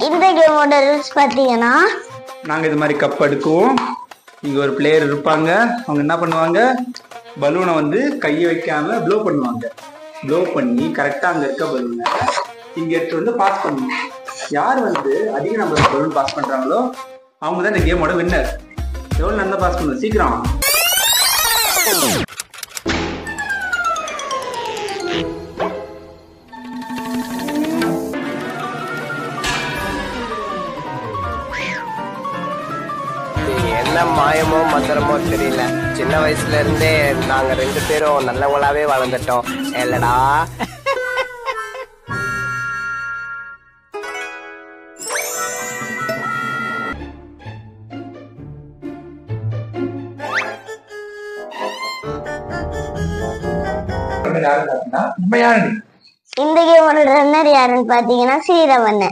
இந்த கேமோட ரூல்ஸ் பாத்தீங்கன்னா நாங்க இது மாதிரி கப் எடுக்குவோம். இங்க ஒரு பிளேயர் இருப்பாங்க. அவங்க என்ன பண்ணுவாங்க, பலூனை வந்து கையை வைக்காம ப்ளோ பண்ணுவாங்க. ப்ளோ பண்ணி கரெக்டா அங்க இருக்க பலூனை இங்க எடுத்து வந்து பாஸ் பண்ணுவோம். யார் வந்து அதிக நம்பர் பலூன் பாஸ் பண்றாங்களோ அவங்க தான் இந்த கேமோட வின்னர். எவ்வளவு நல்லா பாஸ் பண்ணுவோம், சீக்கிரம். என்ன மாயமோ மந்திரமோ தெரியல, சின்ன வயசுல இருந்தே நாங்க 2 பேரும் நல்லவங்களாவே வளர்ந்துட்டோம் இல்லடா. இந்த கேமோட ரன்னர் யாருன்னு பாத்தீங்கன்னா ஸ்ரீரமன்.